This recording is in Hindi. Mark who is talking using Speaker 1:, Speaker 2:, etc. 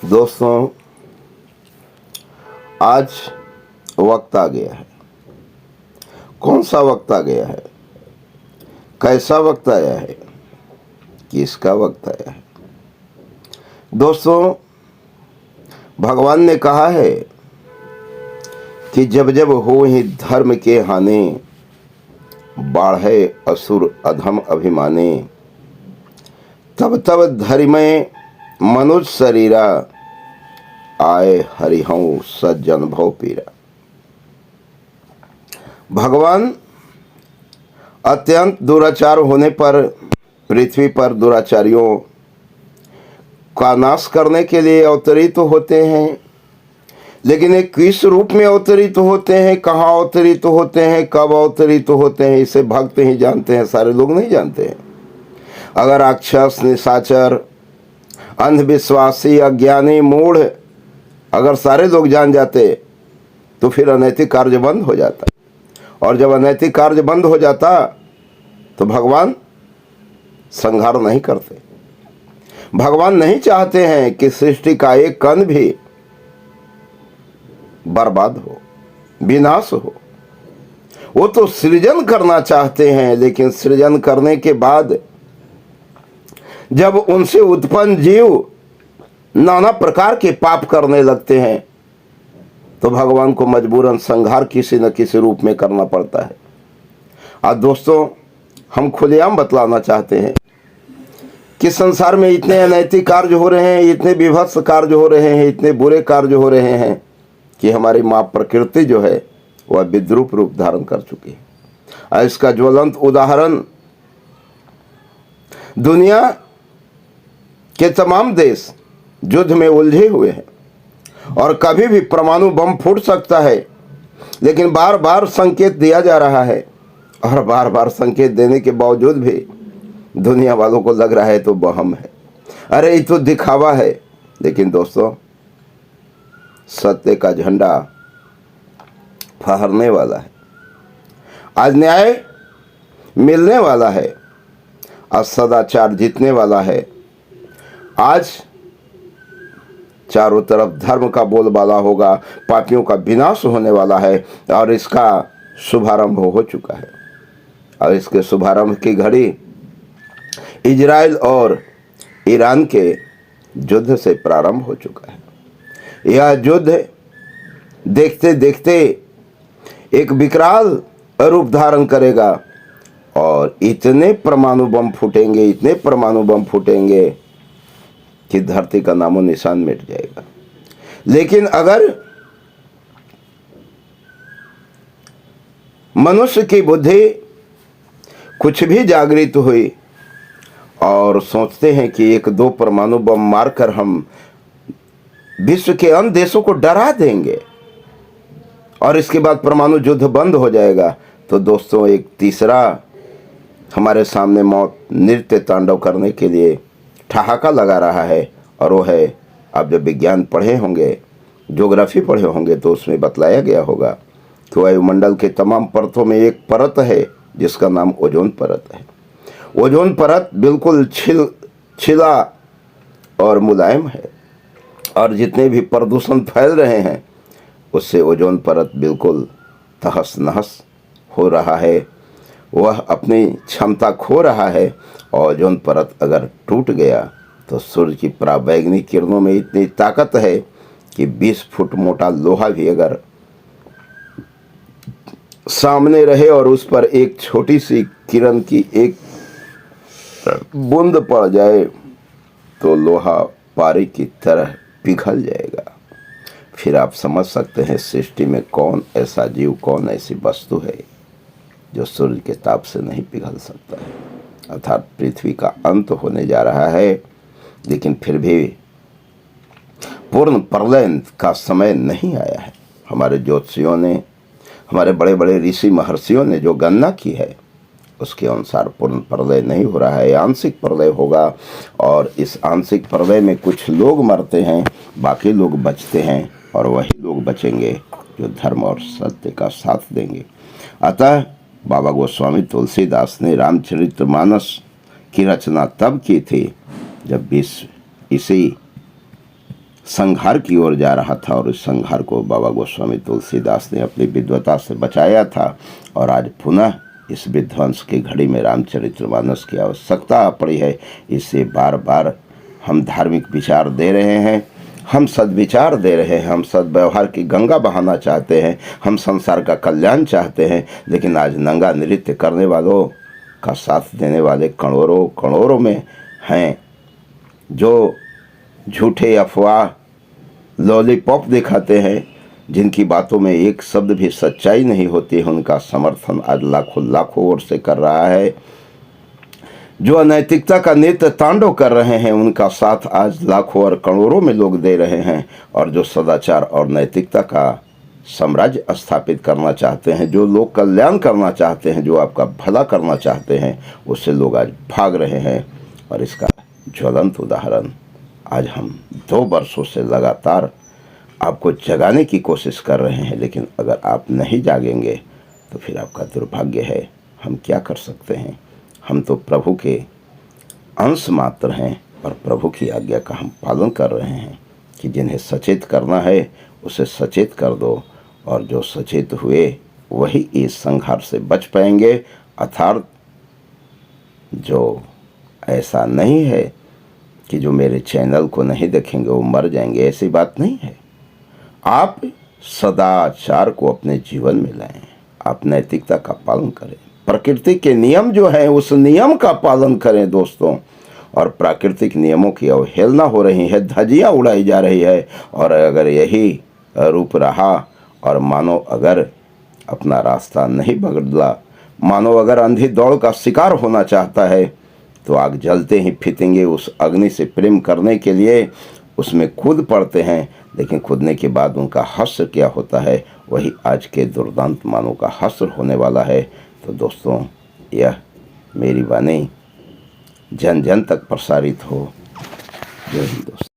Speaker 1: दोस्तों, आज वक्त आ गया है। कौन सा वक्त आ गया है? कैसा वक्त आया है? किसका वक्त आया है? दोस्तों, भगवान ने कहा है कि जब जब हो ही धर्म के हाने, बाढ़े असुर अधम अभिमाने, तब तब धर्मय मनुष्य शरीरा, आए हरिहंव सज्जन भव पीरा। भगवान अत्यंत दुराचार होने पर पृथ्वी पर दुराचारियों का नाश करने के लिए अवतरित होते हैं। लेकिन एक किस रूप में अवतरित होते हैं, कहाँ अवतरित होते हैं, कब अवतरित होते हैं, इसे भक्त ही जानते हैं, सारे लोग नहीं जानते हैं। अगर राक्षस, निशाचर, अंधविश्वासी, अज्ञानी, मूढ़ अगर सारे लोग जान जाते तो फिर अनैतिक कार्य बंद हो जाता। और जब अनैतिक कार्य बंद हो जाता तो भगवान संहार नहीं करते। भगवान नहीं चाहते हैं कि सृष्टि का एक कण भी बर्बाद हो, विनाश हो। वो तो सृजन करना चाहते हैं, लेकिन सृजन करने के बाद जब उनसे उत्पन्न जीव नाना प्रकार के पाप करने लगते हैं तो भगवान को मजबूरन संहार किसी न किसी रूप में करना पड़ता है। आज दोस्तों, हम खुलेआम बतलाना चाहते हैं कि संसार में इतने अनैतिक कार्य हो रहे हैं, इतने विभत्स कार्य हो रहे हैं, इतने बुरे कार्य हो रहे हैं कि हमारी माँ प्रकृति जो है वह विद्रूप रूप धारण कर चुकी है। और इसका ज्वलंत उदाहरण दुनिया के तमाम देश युद्ध में उलझे हुए हैं और कभी भी परमाणु बम फूट सकता है, लेकिन बार बार संकेत दिया जा रहा है और बार बार संकेत देने के बावजूद भी दुनिया वालों को लग रहा है तो वहम है, अरे ये तो दिखावा है। लेकिन दोस्तों, सत्य का झंडा फहरने वाला है। आज न्याय मिलने वाला है, आज सदाचार जीतने वाला है। आज चारों तरफ धर्म का बोलबाला होगा, पापियों का विनाश होने वाला है और इसका शुभारंभ हो चुका है। और इसके शुभारंभ की घड़ी इजराइल और ईरान के युद्ध से प्रारंभ हो चुका है। यह युद्ध देखते देखते एक विकराल रूप धारण करेगा और इतने परमाणु बम फूटेंगे, इतने परमाणु बम फूटेंगे कि धरती का नामो निशान मिट जाएगा। लेकिन अगर मनुष्य की बुद्धि कुछ भी जागृत हुई और सोचते हैं कि एक दो परमाणु बम मारकर हम विश्व के अन्य देशों को डरा देंगे और इसके बाद परमाणु युद्ध बंद हो जाएगा, तो दोस्तों एक तीसरा हमारे सामने मौत नृत्य तांडव करने के लिए ठहाका लगा रहा है। और वो है, आप जब विज्ञान पढ़े होंगे, ज्योग्राफी पढ़े होंगे, तो उसमें बतलाया गया होगा कि वायुमंडल के तमाम परतों में एक परत है जिसका नाम ओजोन परत है। ओजोन परत बिल्कुल छिला और मुलायम है और जितने भी प्रदूषण फैल रहे हैं उससे ओजोन परत बिल्कुल तहस नहस हो रहा है, वह अपनी क्षमता खो रहा है। ओजोन परत अगर टूट गया तो सूर्य की पराबैंगनी किरणों में इतनी ताकत है कि 20 फुट मोटा लोहा भी अगर सामने रहे और उस पर एक छोटी सी किरण की एक बूंद पड़ जाए तो लोहा पारे की तरह पिघल जाएगा। फिर आप समझ सकते हैं सृष्टि में कौन ऐसा जीव, कौन ऐसी वस्तु है जो सूर्य के ताप से नहीं पिघल सकता है। अर्थात पृथ्वी का अंत होने जा रहा है, लेकिन फिर भी पूर्ण प्रलय का समय नहीं आया है। हमारे ज्योतिषियों ने, हमारे बड़े बड़े ऋषि महर्षियों ने जो गणना की है उसके अनुसार पूर्ण प्रलय नहीं हो रहा है, आंशिक प्रलय होगा। और इस आंशिक प्रलय में कुछ लोग मरते हैं, बाकी लोग बचते हैं और वही लोग बचेंगे जो धर्म और सत्य का साथ देंगे। अतः बाबा गोस्वामी तुलसीदास ने रामचरितमानस की रचना तब की थी जब इसी संहार की ओर जा रहा था और इस संहार को बाबा गोस्वामी तुलसीदास ने अपनी विद्वता से बचाया था। और आज पुनः इस विध्वंस की घड़ी में रामचरितमानस की आवश्यकता पड़ी है। इससे बार बार हम धार्मिक विचार दे रहे हैं, हम सद्विचार दे रहे हैं, हम सद्व्यवहार की गंगा बहाना चाहते हैं, हम संसार का कल्याण चाहते हैं। लेकिन आज नंगा नृत्य करने वालों का साथ देने वाले करोड़ों करोड़ों में हैं, जो झूठे अफवाह लॉलीपॉप दिखाते हैं, जिनकी बातों में एक शब्द भी सच्चाई नहीं होती है। उनका समर्थन आज लाखों लाखों ओर से कर रहा है। जो अनैतिकता का नृत्य तांडव कर रहे हैं, उनका साथ आज लाखों और करोड़ों में लोग दे रहे हैं। और जो सदाचार और नैतिकता का साम्राज्य स्थापित करना चाहते हैं, जो लोग कल्याण करना चाहते हैं, जो आपका भला करना चाहते हैं, उससे लोग आज भाग रहे हैं। और इसका ज्वलंत उदाहरण आज हम 2 वर्षों से लगातार आपको जगाने की कोशिश कर रहे हैं। लेकिन अगर आप नहीं जागेंगे तो फिर आपका दुर्भाग्य है। हम क्या कर सकते हैं? हम तो प्रभु के अंश मात्र हैं और प्रभु की आज्ञा का हम पालन कर रहे हैं कि जिन्हें सचेत करना है उसे सचेत कर दो। और जो सचेत हुए वही इस संहार से बच पाएंगे। अर्थात जो ऐसा नहीं है कि जो मेरे चैनल को नहीं देखेंगे वो मर जाएंगे, ऐसी बात नहीं है। आप सदाचार को अपने जीवन में लाएं, आप नैतिकता का पालन करें, प्रकृति के नियम जो है उस नियम का पालन करें दोस्तों। और प्राकृतिक नियमों की अवहेलना हो रही है, धज्जियां उड़ाई जा रही है। और अगर यही रूप रहा और मानो अगर अपना रास्ता नहीं बदला, मानो अगर अंधी दौड़ का शिकार होना चाहता है, तो आग जलते ही फितेंगे उस अग्नि से प्रेम करने के लिए उसमें कूद पड़ते हैं। लेकिन कूदने के बाद उनका हश्र क्या होता है, वही आज के दुर्दांत मानव का हश्र होने वाला है। तो दोस्तों, यह मेरी वाणी जन जन तक प्रसारित हो। जय हिंद दोस्तों।